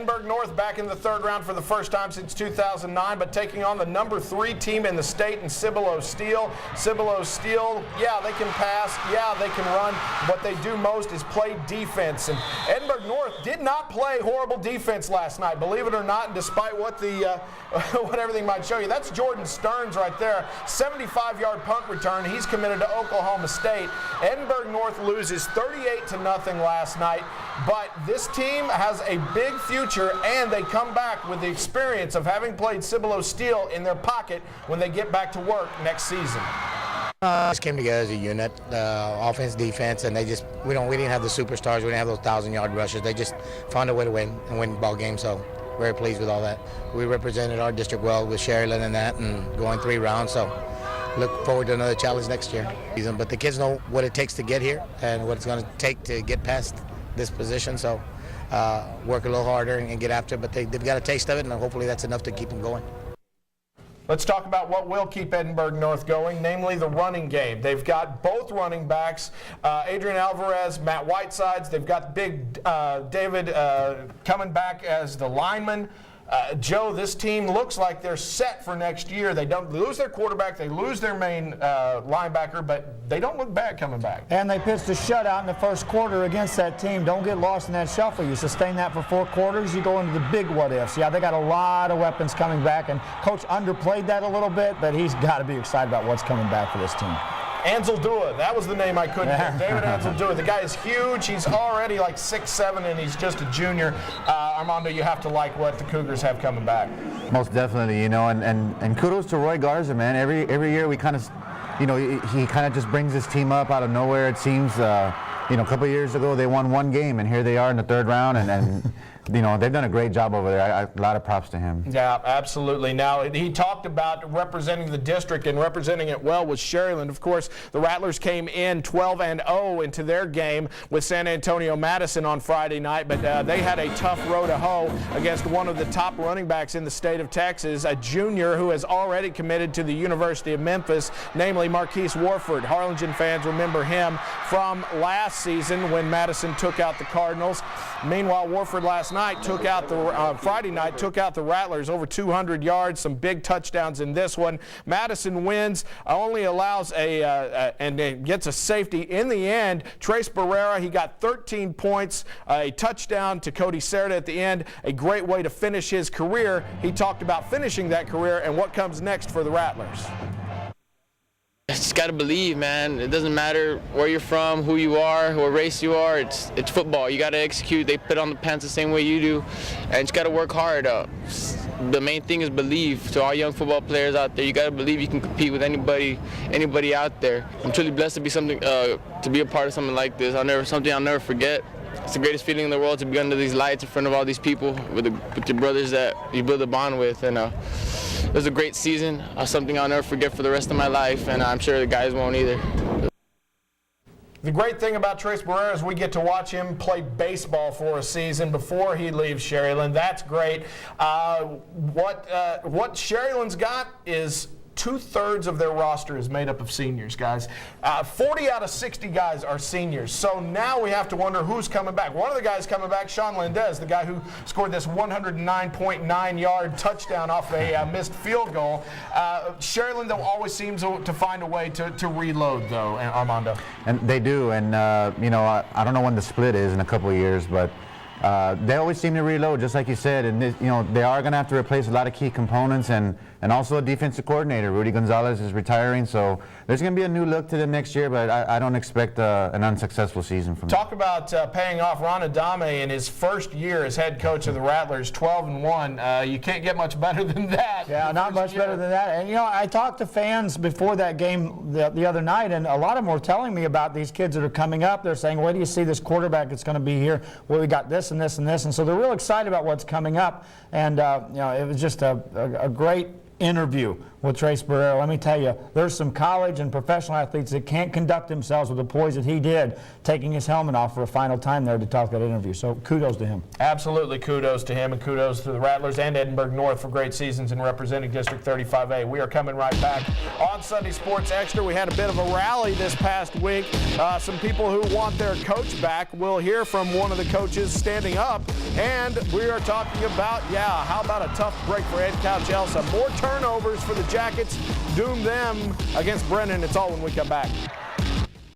Edinburgh North back in the third round for the first time since 2009, but taking on the number 3 team in the state in Cibolo Steel. Cibolo Steel, yeah, they can pass, yeah, they can run. What they do most is play defense. And Edinburgh North did not play horrible defense last night, believe it or not, despite what the what everything might show you. That's Jordan Stearns right there, 75-yard punt return. He's committed to Oklahoma State. Edinburgh North loses 38-0 last night, but this team has a big future, and they come back with the experience of having played Cibolo Steel in their pocket when they get back to work next season. Just came together as a unit, offense, defense, and we didn't have the superstars. We didn't have those 1,000-yard rushers. They just found a way to win and win ball games. So very pleased with all that. We represented our district well with Sharyland and that, and going 3 rounds. So look forward to another challenge next year. But the kids know what it takes to get here and what it's going to take to get past this position. So work a little harder and get after it. But they've got a taste of it, and hopefully that's enough to keep them going. Let's talk about what will keep Edinburgh North going, namely the running game. They've got both running backs, Adrian Alvarez, Matt Whitesides. They've got big David coming back as the lineman. Joe, this team looks like they're set for next year. They don't lose their quarterback, they lose their main linebacker, but they don't look bad coming back. And they pitched a shutout in the first quarter against that team. Don't get lost in that shuffle. You sustain that for 4 quarters, you go into the big what-ifs. Yeah, they got a lot of weapons coming back, and Coach underplayed that a little bit, but he's got to be excited about what's coming back for this team. Anzaldua, that was the name I couldn't get. David Anzaldua. The guy is huge. He's already like 6'7", and he's just a junior. Armando, you have to like what the Cougars have coming back. Most definitely, you know, and kudos to Roy Garza, man. Every year we kind of, you know, he kind of just brings his team up out of nowhere, it seems. You know, a couple of years ago they won 1 game, and here they are in the 3rd round, and you know, they've done a great job over there. A lot of props to him. Yeah, absolutely. Now, he talked about representing the district and representing it well with Sharyland. Of course, the Rattlers came in 12-0 into their game with San Antonio Madison on Friday night, but they had a tough row to hoe against one of the top running backs in the state of Texas, a junior who has already committed to the University of Memphis, namely Marquise Warford. Harlingen fans remember him from last season when Madison took out the Cardinals. Meanwhile, Warford last night took out the Friday night took out the Rattlers, over 200 yards, some big touchdowns in this one. Madison wins, only allows and gets a safety in the end. Trace Barrera, he got 13 points, a touchdown to Cody Serta at the end, a great way to finish his career. He talked about finishing that career and what comes next for the Rattlers. Just got to believe, man. It doesn't matter where you're from, who you are, what race you are. It's football. You got to execute. They put on the pants the same way you do, and you got to work hard. The main thing is believe. To all young football players out there, you got to believe you can compete with anybody out there. I'm truly blessed to be to be a part of something like this. Something I'll never forget. It's the greatest feeling in the world to be under these lights in front of all these people with your brothers that you build a bond with. And it was a great season, something I'll never forget for the rest of my life, and I'm sure the guys won't either. The great thing about Trace Barrera is we get to watch him play baseball for a season before he leaves Sharyland. That's great. What Sharyland's got is 2/3 of their roster is made up of seniors, guys. 40 out of 60 guys are seniors. So now we have to wonder who's coming back. One of the guys coming back, Sean Landez, the guy who scored this 109.9-yard touchdown off a missed field goal. Sharyland always seems to find a way to reload, though, Armando. And they do, and you know, I don't know when the split is in a couple of years, but they always seem to reload, just like you said, and you know, they are going to have to replace a lot of key components, and also a defensive coordinator. Rudy Gonzalez is retiring, so there's going to be a new look to them next year, but I don't expect an unsuccessful season from them. Talk about paying off. Ron Adame in his first year as head coach of the Rattlers, 12-1. You can't get much better than that. Yeah, not much better than that. And, you know, I talked to fans before that game the other night, and a lot of them were telling me about these kids that are coming up. They're saying, where do you see this quarterback that's going to be here? Well, we got this and this and this. And so they're real excited about what's coming up. And, you know, it was just a great interview with Trace Barrera. Let me tell you, there's some college and professional athletes that can't conduct themselves with the poise that he did, taking his helmet off for a final time there to talk that interview. So kudos to him. Absolutely kudos to him, and kudos to the Rattlers and Edinburgh North for great seasons in representing District 35A. We are coming right back on Sunday Sports Extra. We had a bit of a rally this past week. Some people who want their coach back. We'll hear from one of the coaches standing up, and we are talking about, how about a tough break for Ed Couch-Elsa. More turnovers for the Jackets doom them against Brennan. It's all when we come back.